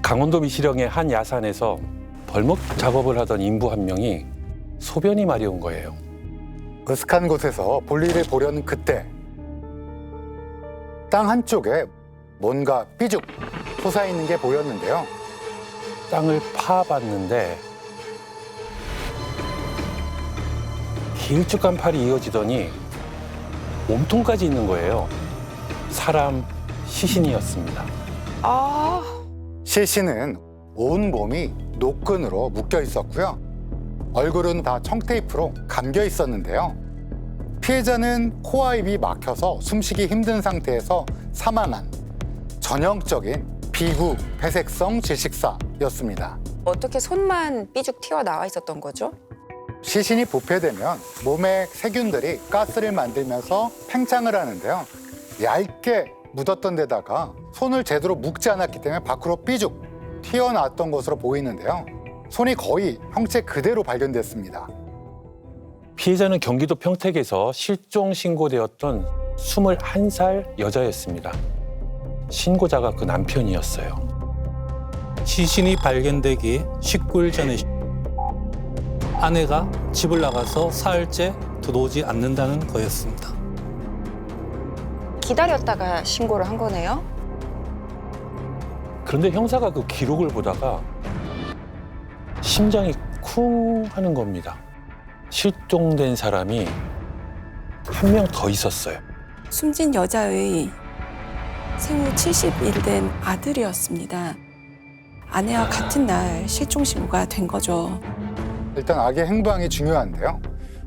강원도 미시령의 한 야산에서 벌목 작업을 하던 인부 한 명이 소변이 마려운 거예요. 으슥한 곳에서 볼일을 보려는 그때 땅 한쪽에 뭔가 삐죽 솟아있는 게 보였는데요. 땅을 파봤는데 길쭉한 팔이 이어지더니 몸통까지 있는 거예요. 사람 시신이었습니다. 시신은 온 몸이 노끈으로 묶여 있었고요. 얼굴은 다 청테이프로 감겨 있었는데요. 피해자는 코와 입이 막혀서 숨쉬기 힘든 상태에서 사망한 전형적인 비구 폐색성 질식사였습니다. 어떻게 손만 삐죽 튀어나와 있었던 거죠? 시신이 부패되면 몸의 세균들이 가스를 만들면서 팽창을 하는데요. 얇게 묻었던 데다가 손을 제대로 묶지 않았기 때문에 밖으로 삐죽 튀어나왔던 것으로 보이는데요. 손이 거의 형체 그대로 발견됐습니다. 피해자는 경기도 평택에서 실종 신고되었던 21살 여자였습니다. 신고자가 그 남편이었어요. 시신이 발견되기 19일 전에 아내가 집을 나가서 사흘째 들어오지 않는다는 거였습니다. 기다렸다가 신고를 한 거네요? 그런데 형사가 그 기록을 보다가 심장이 쿵 하는 겁니다. 실종된 사람이 한 명 더 있었어요. 숨진 여자의 생후 70일 된 아들이었습니다. 아내와 같은 날 실종 신고가 된 거죠. 일단 아기의 행방이 중요한데요.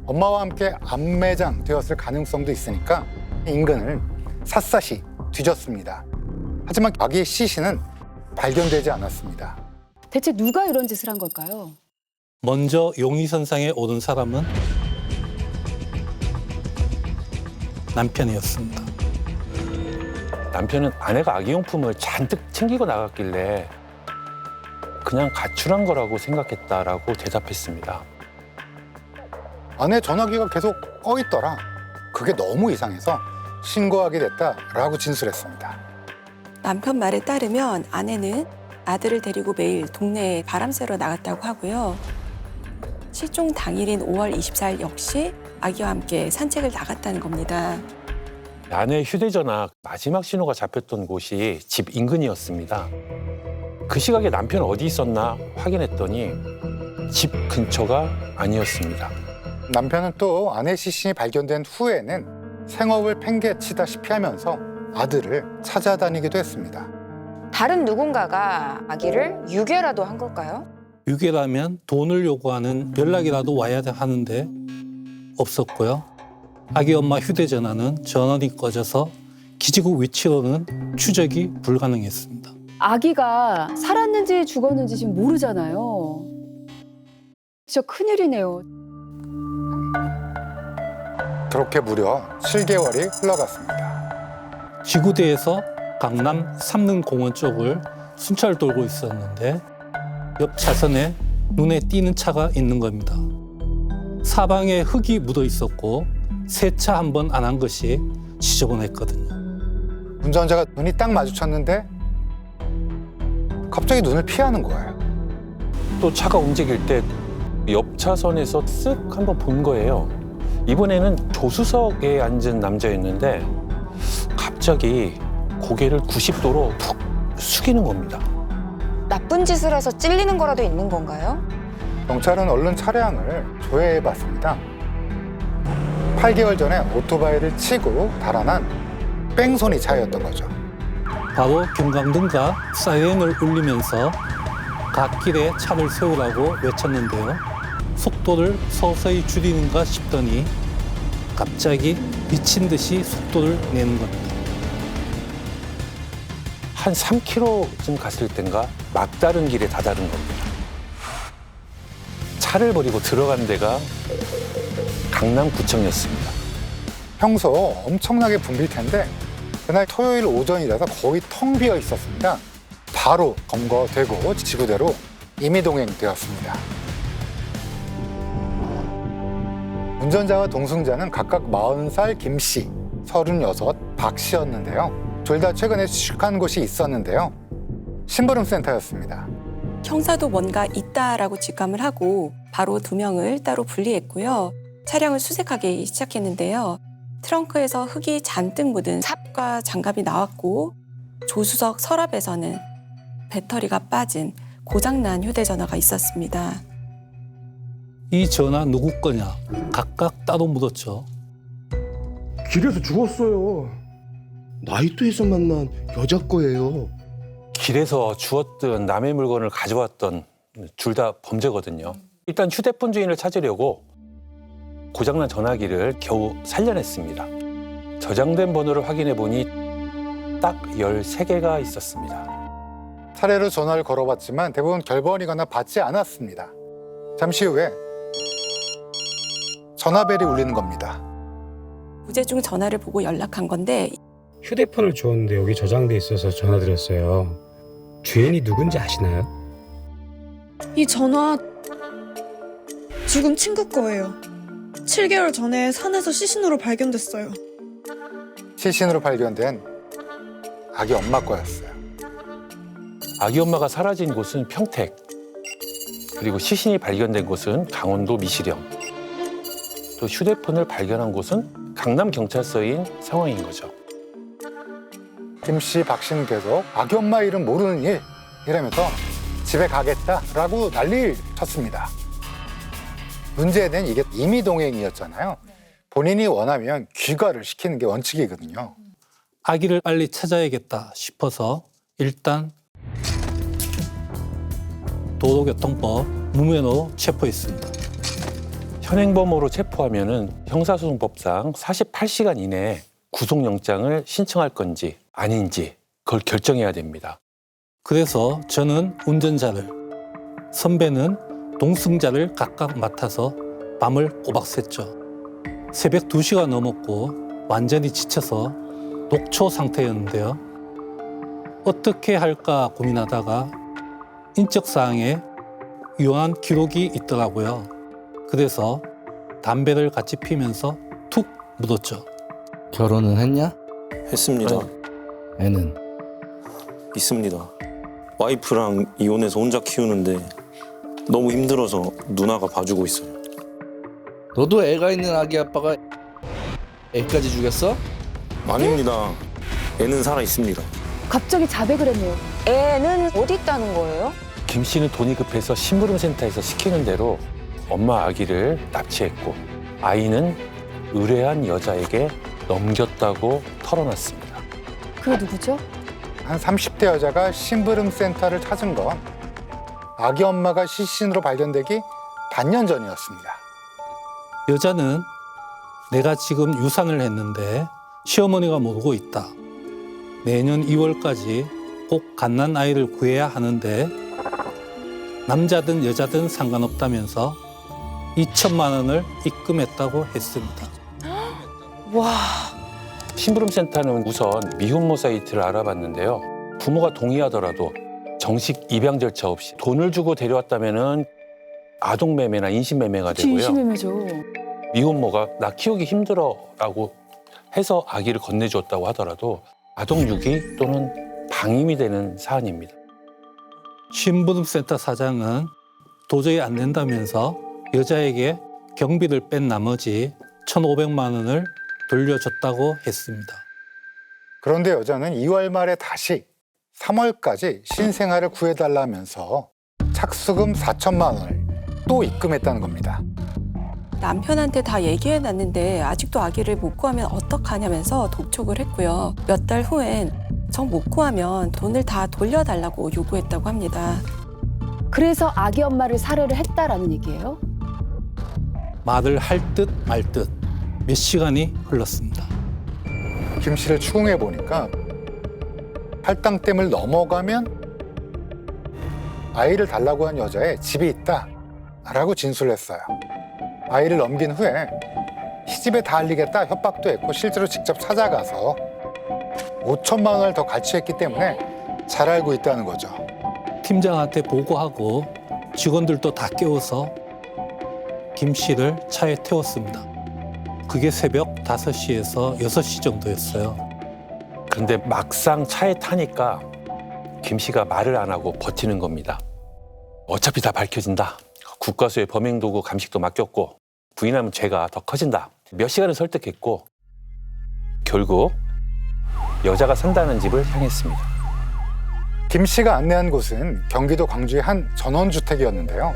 엄마와 함께 암매장 되었을 가능성도 있으니까 인근을 샅샅이 뒤졌습니다. 하지만 아기의 시신은 발견되지 않았습니다. 대체 누가 이런 짓을 한 걸까요? 먼저 용의선상에 오른 사람은 남편이었습니다. 남편은 아내가 아기용품을 잔뜩 챙기고 나갔길래 그냥 가출한 거라고 생각했다라고 대답했습니다. 아내 전화기가 계속 꺼 있더라. 그게 너무 이상해서 신고하게 됐다라고 진술했습니다. 남편 말에 따르면 아내는 아들을 데리고 매일 동네에 바람 쐬러 나갔다고 하고요. 실종 당일인 5월 24일 역시 아기와 함께 산책을 나갔다는 겁니다. 아내의 휴대전화 마지막 신호가 잡혔던 곳이 집 인근이었습니다. 그 시각에 남편 어디 있었나 확인했더니 집 근처가 아니었습니다. 남편은 또 아내 시신이 발견된 후에는 생업을 팽개치다시피 하면서 아들을 찾아다니기도 했습니다. 다른 누군가가 아기를 유괴라도 한 걸까요? 유괴라면 돈을 요구하는 연락이라도 와야 하는데 없었고요. 아기 엄마 휴대전화는 전원이 꺼져서 기지국 위치로는 추적이 불가능했습니다. 아기가 살았는지 죽었는지 지금 모르잖아요. 진짜 큰일이네요. 그렇게 무려 7개월이 흘러갔습니다. 지구대에서 강남 삼릉공원 쪽을 순찰 돌고 있었는데 옆 차선에 눈에 띄는 차가 있는 겁니다. 사방에 흙이 묻어 있었고 세차 한 번 안 한 것이 지저분했거든요. 운전자가 눈이 딱 마주쳤는데 갑자기 눈을 피하는 거예요. 또 차가 움직일 때 옆 차선에서 쓱 한번 본 거예요. 이번에는 조수석에 앉은 남자였는데 갑자기 고개를 90도로 푹 숙이는 겁니다. 나쁜 짓을 해서 찔리는 거라도 있는 건가요? 경찰은 얼른 차량을 조회해봤습니다. 8개월 전에 오토바이를 치고 달아난 뺑소니 차였던 거죠. 바로 경광등과 사이렌을 울리면서 갓길에 차를 세우라고 외쳤는데요. 속도를 서서히 줄이는가 싶더니 갑자기 미친 듯이 속도를 내는 겁니다. 한 3km쯤 갔을 땐가 막다른 길에 다다른 겁니다. 차를 버리고 들어간 데가 강남구청이었습니다. 평소 엄청나게 붐빌 텐데 그날 토요일 오전이라서 거의 텅 비어 있었습니다. 바로 검거되고 지구대로 임의동행되었습니다. 운전자와 동승자는 각각 40살 김씨, 36 박씨였는데요. 둘 다 최근에 취직한 곳이 있었는데요. 심부름센터였습니다. 형사도 뭔가 있다라고 직감을 하고 바로 2명을 따로 분리했고요. 차량을 수색하기 시작했는데요. 트렁크에서 흙이 잔뜩 묻은 삽과 장갑이 나왔고 조수석 서랍에서는 배터리가 빠진 고장난 휴대전화가 있었습니다. 이 전화 누구 거냐 각각 따로 묻었죠. 길에서 죽었어요. 나이트에서 만난 여자 거예요. 길에서 주웠던 남의 물건을 가져왔던 둘 다 범죄거든요. 일단 휴대폰 주인을 찾으려고 고장난 전화기를 겨우 살려냈습니다. 저장된 번호를 확인해 보니 딱 13개가 있었습니다. 차례로 전화를 걸어봤지만 대부분 결번이거나 받지 않았습니다. 잠시 후에 전화벨이 울리는 겁니다. 무제중 전화를 보고 연락한 건데 휴대폰을 주웠는데 여기 저장돼 있어서 전화드렸어요. 주인이 누군지 아시나요? 이 전화 죽은 친구 거예요. 7개월 전에 산에서 시신으로 발견됐어요. 시신으로 발견된 아기 엄마 거였어요. 아기 엄마가 사라진 곳은 평택, 그리고 시신이 발견된 곳은 강원도 미시령, 또 휴대폰을 발견한 곳은 강남경찰서인 상황인 거죠. 김 씨, 박 씨는 계속 아기 엄마 이름 모르는 일 이러면서 집에 가겠다라고 난리를 쳤습니다. 문제는 이게 임의동행이었잖아요. 본인이 원하면 귀가를 시키는 게 원칙이거든요. 아기를 빨리 찾아야겠다 싶어서 일단 도로교통법 무면허로 체포했습니다. 현행범으로 체포하면은 형사소송법상 48시간 이내에 구속영장을 신청할 건지 아닌지 그걸 결정해야 됩니다. 그래서 저는 운전자를, 선배는 동승자를 각각 맡아서 밤을 꼬박 샜죠. 새벽 2시가 넘었고 완전히 지쳐서 녹초 상태였는데요. 어떻게 할까 고민하다가 인적사항에 유용한 기록이 있더라고요. 그래서 담배를 같이 피면서 툭 묻었죠. 결혼은 했냐? 했습니다. 애는? 있습니다. 와이프랑 이혼해서 혼자 키우는데 너무 힘들어서 누나가 봐주고 있어요. 너도 애가 있는 아기 아빠가 애까지 죽였어? 아닙니다. 애는 살아 있습니다. 갑자기 자백을 했네요. 애는 어디 있다는 거예요? 김 씨는 돈이 급해서 심부름센터에서 시키는 대로 엄마 아기를 납치했고 아이는 의뢰한 여자에게 넘겼다고 털어놨습니다. 그게 누구죠? 한 30대 여자가 심부름센터를 찾은 건 아기 엄마가 시신으로 발견되기 반년 전이었습니다. 여자는 내가 지금 유산을 했는데 시어머니가 모르고 있다. 내년 2월까지 꼭 갓난 아이를 구해야 하는데 남자든 여자든 상관없다면서 2천만 원을 입금했다고 했습니다. 와. 심부름센터는 우선 미혼모 사이트를 알아봤는데요. 부모가 동의하더라도 정식 입양 절차 없이 돈을 주고 데려왔다면은 아동매매나 인신매매가 되고요. 진심매매죠. 미혼모가 나 키우기 힘들어라고 해서 아기를 건네줬다고 하더라도 아동유기 또는 방임이 되는 사안입니다. 심부름센터 사장은 도저히 안 된다면서 여자에게 경비를 뺀 나머지 1,500만 원을 돌려줬다고 했습니다. 그런데 여자는 2월 말에 다시 3월까지 신생아를 구해달라면서 착수금 4천만 원을 또 입금했다는 겁니다. 남편한테 다 얘기해놨는데 아직도 아기를 못 구하면 어떡하냐면서 독촉을 했고요. 몇 달 후엔 정 못 구하면 돈을 다 돌려달라고 요구했다고 합니다. 그래서 아기 엄마를 살해를 했다라는 얘기예요? 말을 할 듯 말 듯 몇 시간이 흘렀습니다. 김 씨를 추궁해 보니까 팔당댐을 넘어가면 아이를 달라고 한 여자의 집이 있다라고 진술했어요. 아이를 넘긴 후에 시집에 다 알리겠다 협박도 했고 실제로 직접 찾아가서 5천만 원을 더 갈취했기 때문에 잘 알고 있다는 거죠. 팀장한테 보고하고 직원들도 다 깨워서 김 씨를 차에 태웠습니다. 그게 새벽 5시에서 6시 정도였어요. 그런데 막상 차에 타니까 김 씨가 말을 안 하고 버티는 겁니다. 어차피 다 밝혀진다. 국과수의 범행 도구 감식도 맡겼고 부인하면 죄가 더 커진다. 몇 시간을 설득했고 결국 여자가 산다는 집을 향했습니다. 김 씨가 안내한 곳은 경기도 광주의 한 전원주택이었는데요.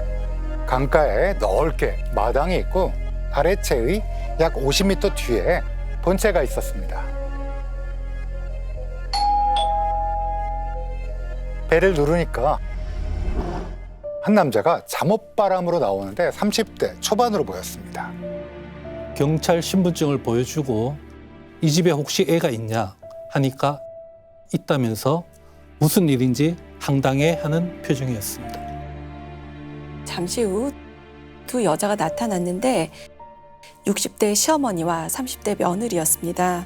강가에 넓게 마당이 있고 아래채의 약 50m 뒤에 본체가 있었습니다. 배를 누르니까 한 남자가 잠옷바람으로 나오는데 30대 초반으로 보였습니다. 경찰 신분증을 보여주고 이 집에 혹시 애가 있냐 하니까 있다면서 무슨 일인지 황당해하는 표정이었습니다. 잠시 후 두 여자가 나타났는데 60대 시어머니와 30대 며느리였습니다.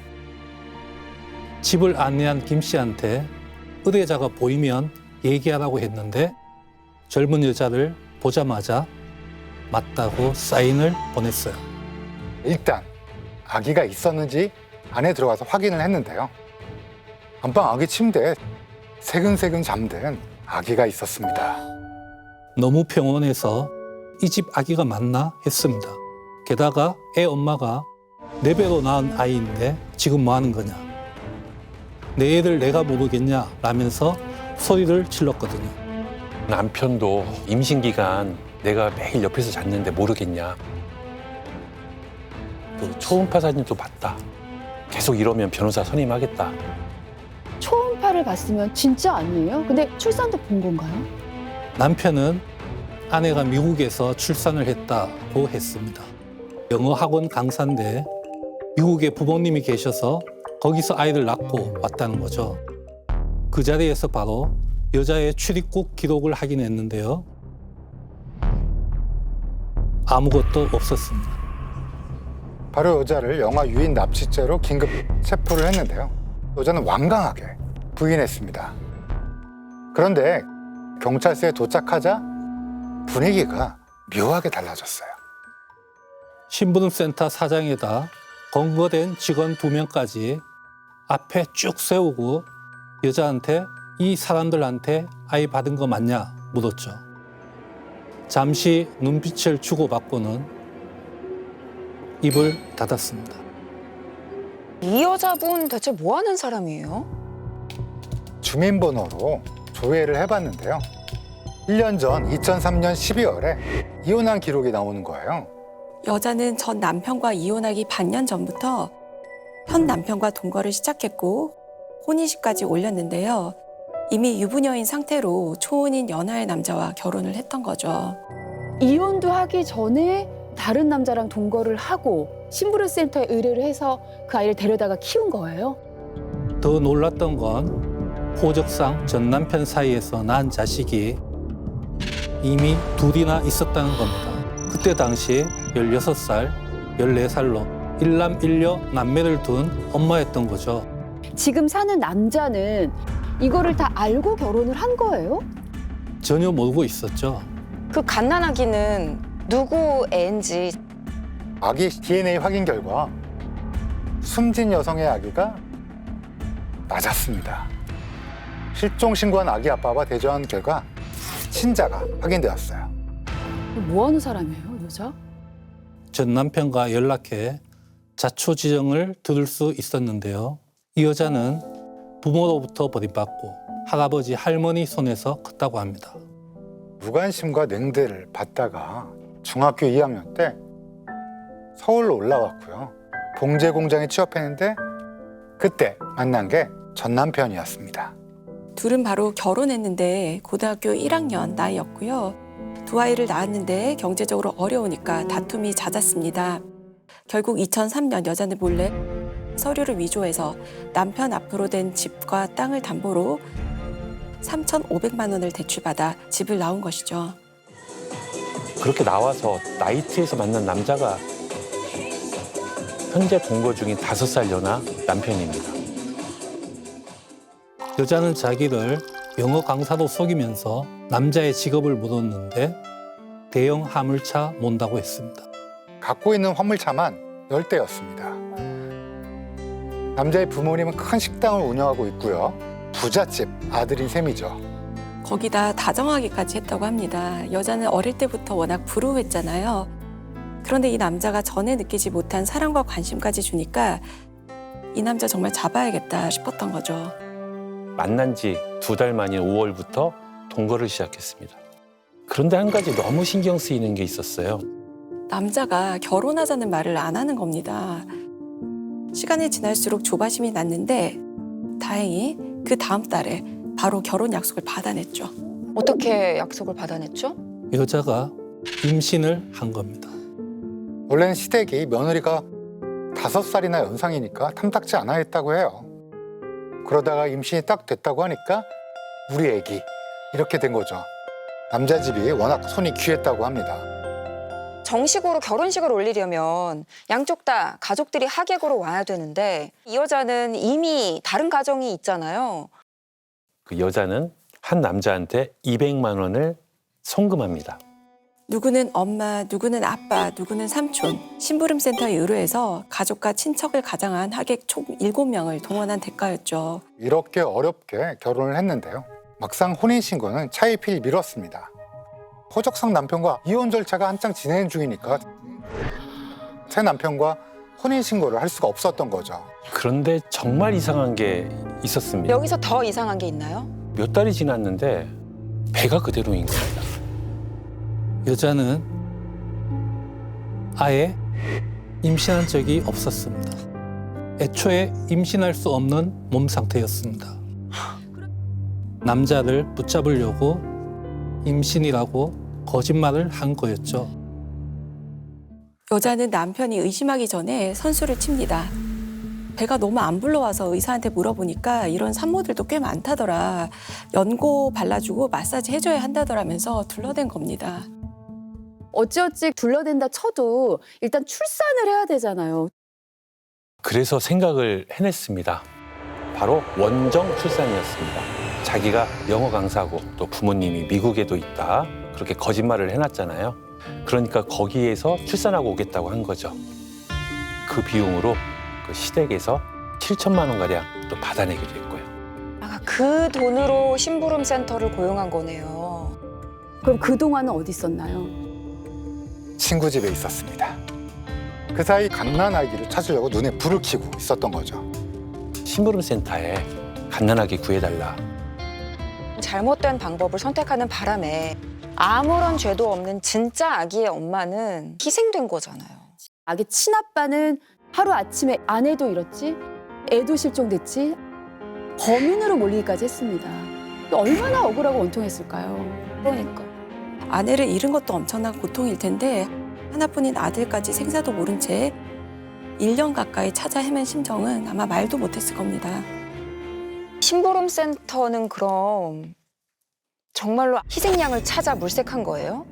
집을 안내한 김 씨한테 의뢰자가 보이면 얘기하라고 했는데 젊은 여자를 보자마자 맞다고 사인을 보냈어요. 일단 아기가 있었는지 안에 들어가서 확인을 했는데요. 안방 아기 침대에 새근새근 잠든 아기가 있었습니다. 너무 평온해서 이 집 아기가 맞나 했습니다. 게다가 애 엄마가 내 배로 낳은 아이인데 지금 뭐 하는 거냐. 내 애를 내가 모르겠냐 라면서 소리를 질렀거든요. 남편도 임신 기간 내가 매일 옆에서 잤는데 모르겠냐. 또 초음파 사진도 봤다. 계속 이러면 변호사 선임하겠다. 초음파를 봤으면 진짜 아니에요? 근데 출산도 본 건가요? 남편은 아내가 미국에서 출산을 했다고 했습니다. 영어 학원 강사인데 미국에 부모님이 계셔서 거기서 아이를 낳고 왔다는 거죠. 그 자리에서 바로 여자의 출입국 기록을 확인했는데요. 아무것도 없었습니다. 바로 여자를 영아 유인 납치죄로 긴급 체포를 했는데요. 여자는 완강하게 부인했습니다. 그런데 경찰서에 도착하자 분위기가 묘하게 달라졌어요. 신부름센터 사장에다 검거된 직원 2명까지 앞에 쭉 세우고 여자한테 이 사람들한테 아이 받은 거 맞냐 물었죠. 잠시 눈빛을 주고받고는 입을 닫았습니다. 이 여자분 대체 뭐 하는 사람이에요? 주민번호로 조회를 해봤는데요. 1년 전 2003년 12월에 이혼한 기록이 나오는 거예요. 여자는 전 남편과 이혼하기 반년 전부터 현 남편과 동거를 시작했고 혼인식까지 올렸는데요. 이미 유부녀인 상태로 초혼인 연하의 남자와 결혼을 했던 거죠. 이혼도 하기 전에 다른 남자랑 동거를 하고 신부름센터에 의뢰를 해서 그 아이를 데려다가 키운 거예요? 더 놀랐던 건 호적상 전 남편 사이에서 낳은 자식이 이미 둘이나 있었다는 겁니다. 그때 당시 16살, 14살로 일남일녀 남매를 둔 엄마였던 거죠. 지금 사는 남자는 이거를 다 알고 결혼을 한 거예요? 전혀 모르고 있었죠. 그 갓난아기는 누구 애인지 아기 DNA 확인 결과 숨진 여성의 아기가 맞았습니다. 실종 신고한 아기 아빠와 대조한 결과 친자가 확인되었어요. 뭐 하는 사람이에요, 여자? 전 남편과 연락해 자초지정을 들을 수 있었는데요. 이 여자는 부모로부터 버림받고 할아버지 할머니 손에서 컸다고 합니다. 무관심과 냉대를 받다가 중학교 2학년 때 서울로 올라왔고요. 봉제 공장에 취업했는데 그때 만난 게 전 남편이었습니다. 둘은 바로 결혼했는데 고등학교 1학년 나이였고요. 두 아이를 낳았는데 경제적으로 어려우니까 다툼이 잦았습니다. 결국 2003년 여자는 몰래 서류를 위조해서 남편 앞으로 된 집과 땅을 담보로 3,500만 원을 대출받아 집을 나온 것이죠. 그렇게 나와서 나이트에서 만난 남자가 현재 동거 중인 5살 연하 남편입니다. 여자는 자기를 영어 강사로 속이면서 남자의 직업을 물었는데 대형 화물차 몬다고 했습니다. 갖고 있는 화물차만 10대였습니다. 남자의 부모님은 큰 식당을 운영하고 있고요. 부잣집 아들인 셈이죠. 거기다 다정하기까지 했다고 합니다. 여자는 어릴 때부터 워낙 불우했잖아요. 그런데 이 남자가 전에 느끼지 못한 사랑과 관심까지 주니까 이 남자 정말 잡아야겠다 싶었던 거죠. 만난 지 2달 만인 5월부터 동거를 시작했습니다. 그런데 한 가지 너무 신경 쓰이는 게 있었어요. 남자가 결혼하자는 말을 안 하는 겁니다. 시간이 지날수록 조바심이 났는데 다행히 그 다음 달에 바로 결혼 약속을 받아냈죠. 어떻게 약속을 받아냈죠? 여자가 임신을 한 겁니다. 원래는 시댁이 며느리가 5살이나 연상이니까 탐탁지 않아 했다고 해요. 그러다가 임신이 딱 됐다고 하니까 우리 애기 이렇게 된 거죠. 남자 집이 워낙 손이 귀했다고 합니다. 정식으로 결혼식을 올리려면 양쪽 다 가족들이 하객으로 와야 되는데 이 여자는 이미 다른 가정이 있잖아요. 그 여자는 한 남자한테 200만 원을 송금합니다. 누구는 엄마, 누구는 아빠, 누구는 삼촌, 심부름센터에 의뢰해서 가족과 친척을 가장한 하객 총 7명을 동원한 대가였죠. 이렇게 어렵게 결혼을 했는데요. 막상 혼인신고는 차일피일 미뤘습니다. 호적상 남편과 이혼 절차가 한창 진행 중이니까 새 남편과 혼인신고를 할 수가 없었던 거죠. 그런데 정말 이상한 게 있었습니다. 여기서 더 이상한 게 있나요? 몇 달이 지났는데 배가 그대로인 겁니다. 여자는 아예 임신한 적이 없었습니다. 애초에 임신할 수 없는 몸 상태였습니다. 남자를 붙잡으려고 임신이라고 거짓말을 한 거였죠. 여자는 남편이 의심하기 전에 선수를 칩니다. 배가 너무 안 불러와서 의사한테 물어보니까 이런 산모들도 꽤 많다더라. 연고 발라주고 마사지 해줘야 한다더라면서 둘러댄 겁니다. 어찌어찌 둘러댄다 쳐도 일단 출산을 해야 되잖아요. 그래서 생각을 해냈습니다. 바로 원정 출산이었습니다. 자기가 영어 강사고 또 부모님이 미국에도 있다. 그렇게 거짓말을 해놨잖아요. 그러니까 거기에서 출산하고 오겠다고 한 거죠. 그 비용으로 그 시댁에서 7천만 원가량 또 받아내기로 했고요. 아, 그 돈으로 심부름 센터를 고용한 거네요. 그럼 그동안은 어디 있었나요? 친구 집에 있었습니다. 그 사이 갓난아기를 찾으려고 눈에 불을 켜고 있었던 거죠. 심부름센터에 갓난아기 구해달라. 잘못된 방법을 선택하는 바람에 아무런 죄도 없는 진짜 아기의 엄마는 희생된 거잖아요. 아기 친아빠는 하루아침에 아내도 잃었지, 애도 실종됐지, 범인으로 몰리기까지 했습니다. 얼마나 억울하고 원통했을까요? 그러니까. 아내를 잃은 것도 엄청난 고통일 텐데 하나뿐인 아들까지 생사도 모른 채 1년 가까이 찾아 헤맨 심정은 아마 말도 못했을 겁니다. 심부름 센터는 그럼 정말로 희생양을 찾아 물색한 거예요?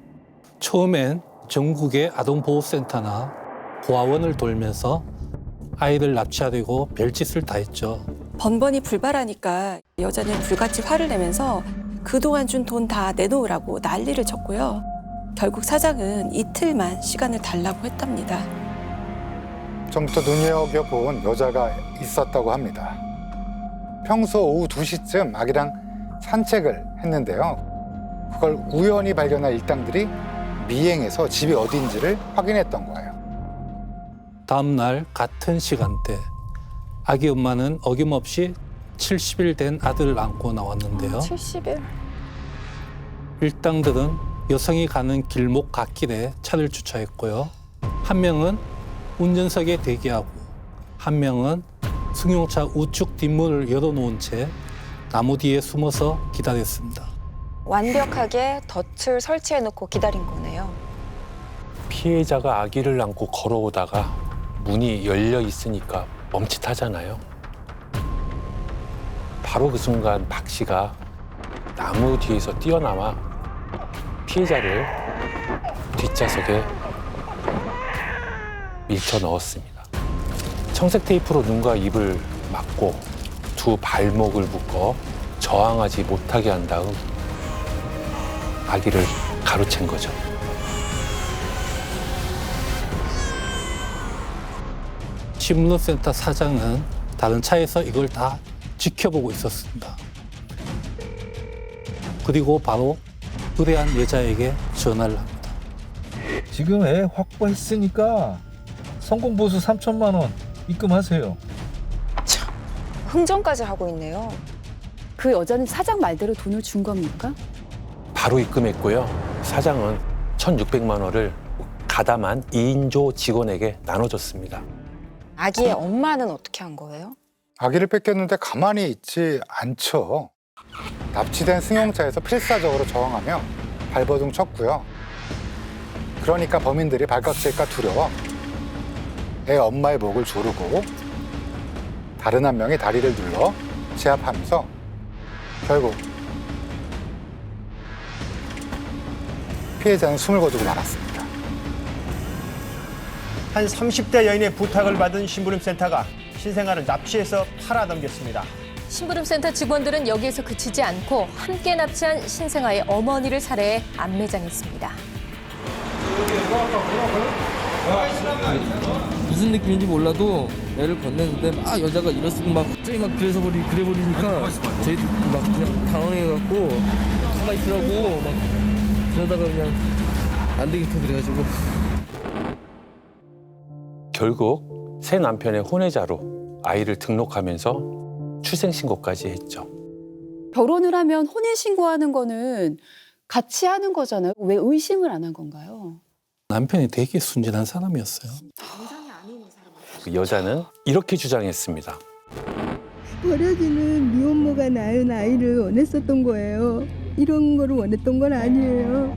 처음엔 전국의 아동보호센터나 고아원을 돌면서 아이들 납치하려고 별짓을 다 했죠. 번번이 불발하니까 여자는 불같이 화를 내면서 그동안 준 돈 다 내놓으라고 난리를 쳤고요. 결국 사장은 이틀만 시간을 달라고 했답니다. 좀부터 눈여겨본 여자가 있었다고 합니다. 평소 오후 2시쯤 아기랑 산책을 했는데요. 그걸 우연히 발견한 일당들이 미행해서 집이 어딘지를 확인했던 거예요. 다음 날 같은 시간대 아기 엄마는 어김없이 70일 된 아들을 안고 나왔는데요. 70일? 일당들은 여성이 가는 길목 갓길에 차를 주차했고요. 한 명은 운전석에 대기하고 한 명은 승용차 우측 뒷문을 열어놓은 채 나무 뒤에 숨어서 기다렸습니다. 완벽하게 덫을 설치해놓고 기다린 거네요. 피해자가 아기를 안고 걸어오다가 문이 열려 있으니까 멈칫하잖아요. 바로 그 순간 박 씨가 나무 뒤에서 뛰어나와 피해자를 뒷좌석에 밀쳐 넣었습니다. 청색 테이프로 눈과 입을 막고 두 발목을 묶어 저항하지 못하게 한 다음 아기를 가로챈 거죠. 심부름센터 사장은 다른 차에서 이걸 다 지켜보고 있었습니다. 그리고 바로 의뢰한 여자에게 전화를 합니다. 지금 애 확보했으니까 성공보수 3천만 원 입금하세요. 흥정까지 하고 있네요. 그 여자는 사장 말대로 돈을 준 겁니까? 바로 입금했고요. 사장은 1,600만 원을 가담한 2인조 직원에게 나눠줬습니다. 아기의 엄마는 어떻게 한 거예요? 아기를 뺏겼는데 가만히 있지 않죠. 납치된 승용차에서 필사적으로 저항하며 발버둥 쳤고요. 그러니까 범인들이 발각될까 두려워 애 엄마의 목을 조르고 다른 한 명이 다리를 눌러 제압하면서 결국 피해자는 숨을 거두고 말았습니다. 한 30대 여인의 부탁을 받은 심부름센터가 신생아를 납치해서 팔아넘겼습니다. 심부름센터 직원들은 여기에서 그치지 않고 함께 납치한 신생아의 어머니를 살해해 안매장했습니다. 무슨 느낌인지 몰라도 애를 건네는데 막 여자가 일어서고 막 갑자기 막 그래 버리니까 저희도 막 그냥 당황해갖고 가만히 있으라고 막 그러다가 그냥 안 되겠다 그래가지고 결국 새 남편의 혼외자로 아이를 등록하면서 출생신고까지 했죠. 결혼을 하면 혼인신고하는 거는 같이 하는 거잖아요. 왜 의심을 안 한 건가요? 남편이 되게 순진한 사람이었어요. 그 여자는 이렇게 주장했습니다. 버려지는 미혼모가 낳은 아이를 원했었던 거예요. 이런 거를 원했던 건 아니에요.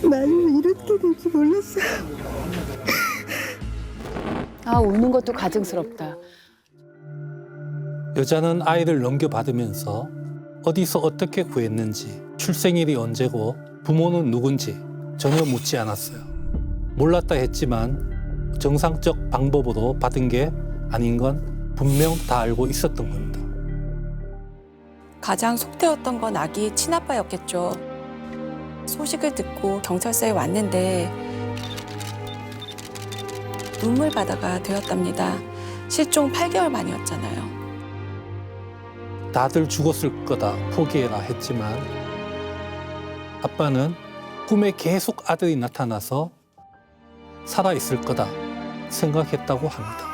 나는 이렇게 될 줄 몰랐어요. 아, 우는 것도 가증스럽다. 여자는 아이를 넘겨받으면서 어디서 어떻게 구했는지, 출생일이 언제고 부모는 누군지 전혀 묻지 않았어요. 몰랐다 했지만 정상적 방법으로 받은 게 아닌 건 분명 다 알고 있었던 겁니다. 가장 속되었던 건 아기 친아빠였겠죠. 소식을 듣고 경찰서에 왔는데 눈물바다가 되었답니다. 실종 8개월 만이었잖아요. 다들 죽었을 거다 포기해라 했지만 아빠는 꿈에 계속 아들이 나타나서 살아있을 거다 생각했다고 합니다.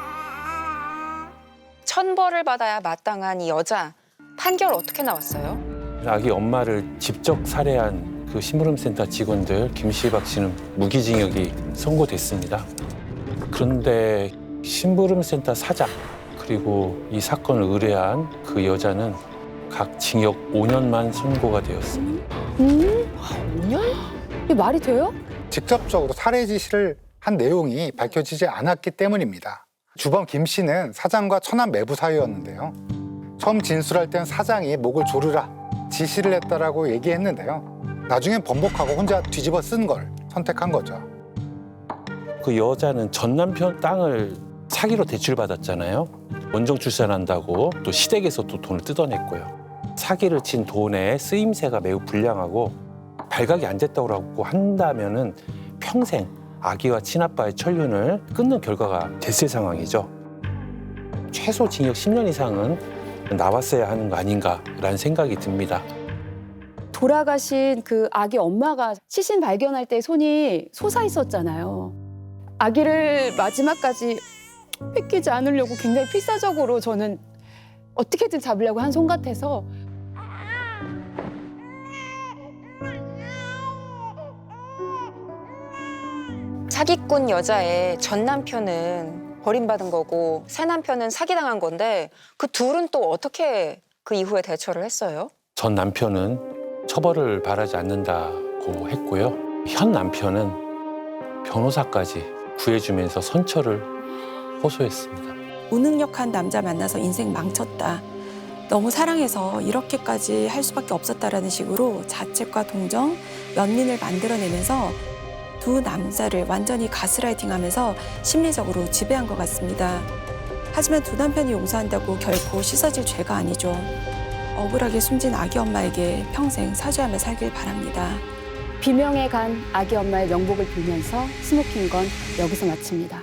천벌을 받아야 마땅한 이 여자, 판결 어떻게 나왔어요? 아기 엄마를 직접 살해한 그 심부름센터 직원들 김 씨, 박 씨는 무기징역이 선고됐습니다. 그런데 심부름센터 사장 그리고 이 사건을 의뢰한 그 여자는 각 징역 5년만 선고가 되었습니다. 5년? 이게 말이 돼요? 직접적으로 살해 지시를 한 내용이 밝혀지지 않았기 때문입니다. 주범 김 씨는 사장과 천안 매부 사이였는데요. 처음 진술할 땐 사장이 목을 조르라 지시를 했다라고 얘기했는데요. 나중엔 번복하고 혼자 뒤집어 쓴 걸 선택한 거죠. 그 여자는 전 남편 땅을 사기로 대출받았잖아요. 원정 출산한다고 또 시댁에서 또 돈을 뜯어냈고요. 사기를 친 돈의 쓰임새가 매우 불량하고 발각이 안 됐다고 한다면은 평생 아기와 친아빠의 천륜을 끊는 결과가 됐을 상황이죠. 최소 징역 10년 이상은 나왔어야 하는 거 아닌가라는 생각이 듭니다. 돌아가신 그 아기 엄마가 시신 발견할 때 손이 솟아 있었잖아요. 아기를 마지막까지 뺏기지 않으려고 굉장히 필사적으로 저는 어떻게든 잡으려고 한 손 같아서 사기꾼 여자의 전 남편은 버림받은 거고 새 남편은 사기당한 건데 그 둘은 또 어떻게 그 이후에 대처를 했어요? 전 남편은 처벌을 바라지 않는다고 했고요. 현 남편은 변호사까지 구해주면서 선처를 호소했습니다. 무능력한 남자 만나서 인생 망쳤다. 너무 사랑해서 이렇게까지 할 수밖에 없었다라는 식으로 자책과 동정, 연민을 만들어내면서 두 남자를 완전히 가스라이팅하면서 심리적으로 지배한 것 같습니다. 하지만 두 남편이 용서한다고 결코 씻어질 죄가 아니죠. 억울하게 숨진 아기 엄마에게 평생 사죄하며 살길 바랍니다. 비명에 간 아기 엄마의 명복을 빌면서 스모킹건 여기서 마칩니다.